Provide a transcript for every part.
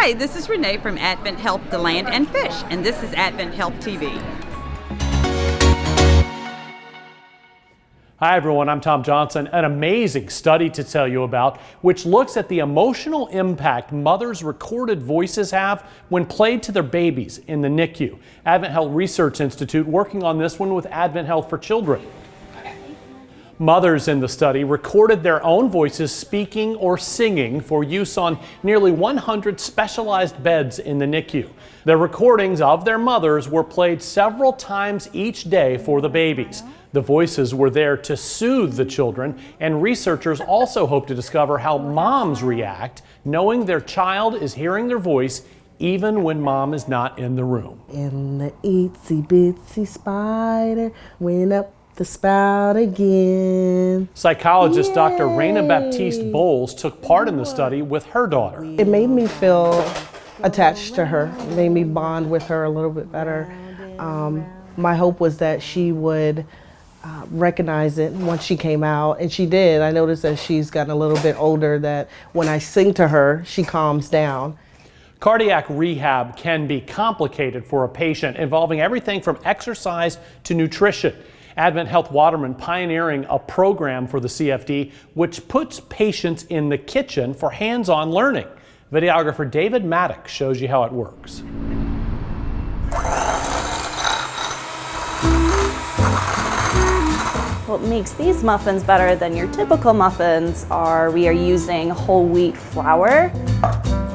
Hi, this is Renee from AdventHealth to Land and Fish, and this is AdventHealth TV. Hi everyone, I'm Tom Johnson. An amazing study to tell you about, which looks at the emotional impact mothers' recorded voices have when played to their babies in the NICU. AdventHealth Research Institute working on this one with AdventHealth for Children. Mothers in the study recorded their own voices speaking or singing for use on nearly 100 specialized beds in the NICU. The recordings of their mothers were played several times each day for the babies. The voices were there to soothe the children, and researchers also hope to discover how moms react knowing their child is hearing their voice even when mom is not in the room. And the itsy bitsy spider went up the spout again. Psychologist Dr. Raina Baptiste Bowles took part in the study with her daughter. It made me feel attached to her. It made me bond with her a little bit better. My hope was that she would recognize it once she came out, and she did. I noticed that she's gotten a little bit older, that when I sing to her, she calms down. Cardiac rehab can be complicated for a patient, involving everything from exercise to nutrition. AdventHealth Waterman pioneering a program for the CFD which puts patients in the kitchen for hands-on learning. Videographer David Maddox shows you how it works. What makes these muffins better than your typical muffins are we are using whole wheat flour.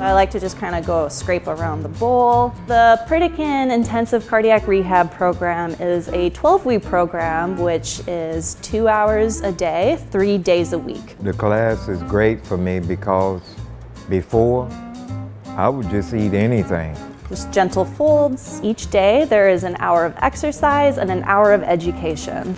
I like to just kind of go scrape around the bowl. The Pritikin Intensive Cardiac Rehab Program is a 12-week program, which is 2 hours a day, 3 days a week. The class is great for me because before, I would just eat anything. Just gentle folds. Each day there is an hour of exercise and an hour of education.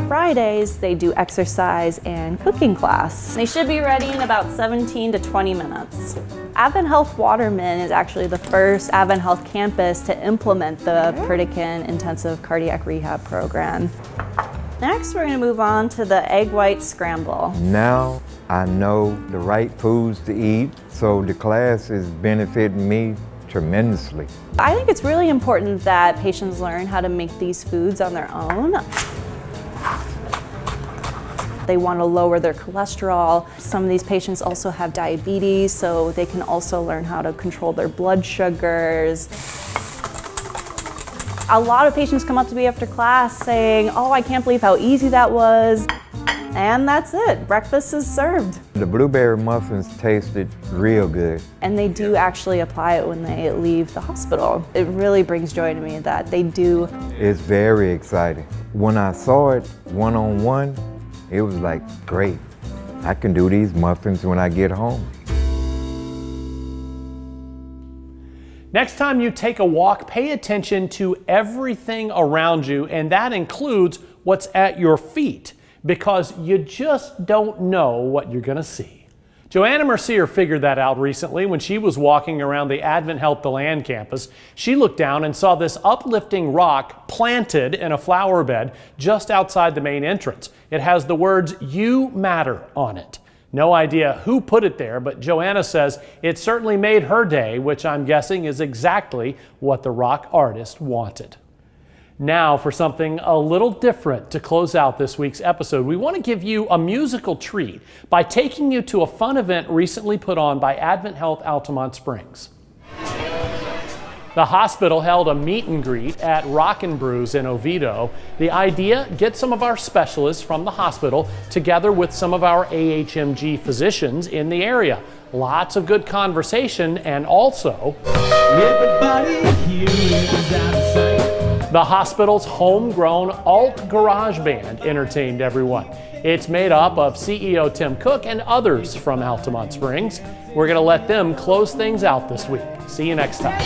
Fridays, they do exercise and cooking class. They should be ready in about 17 to 20 minutes. AdventHealth Waterman is actually the first AdventHealth campus to implement the Pritikin Intensive Cardiac Rehab Program. Next, we're going to move on to the egg white scramble. Now I know the right foods to eat, so the class is benefiting me tremendously. I think it's really important that patients learn how to make these foods on their own. They want to lower their cholesterol. Some of these patients also have diabetes, so they can also learn how to control their blood sugars. A lot of patients come up to me after class saying, "Oh, I can't believe how easy that was." And that's it. Breakfast is served. The blueberry muffins tasted real good. And they do actually apply it when they leave the hospital. It really brings joy to me that they do. It's very exciting. When I saw it one-on-one, it was like, great. I can do these muffins when I get home. Next time you take a walk, pay attention to everything around you, and that includes what's at your feet, because you just don't know what you're going to see. Joanna Mercier figured that out recently when she was walking around the AdventHealth to Land campus. She looked down and saw this uplifting rock planted in a flower bed just outside the main entrance. It has the words "You Matter" on it. No idea who put it there, but Joanna says it certainly made her day, which I'm guessing is exactly what the rock artist wanted. Now for something a little different to close out this week's episode. We want to give you a musical treat by taking you to a fun event recently put on by AdventHealth Altamont Springs. The hospital held a meet and greet at Rockin' Brews in Oviedo. The idea, get some of our specialists from the hospital together with some of our AHMG physicians in the area. Lots of good conversation, and also everybody here is out of sight. The hospital's homegrown alt garage band entertained everyone. It's made up of CEO Tim Cook and others from Altamont Springs. We're going to let them close things out this week. See you next time.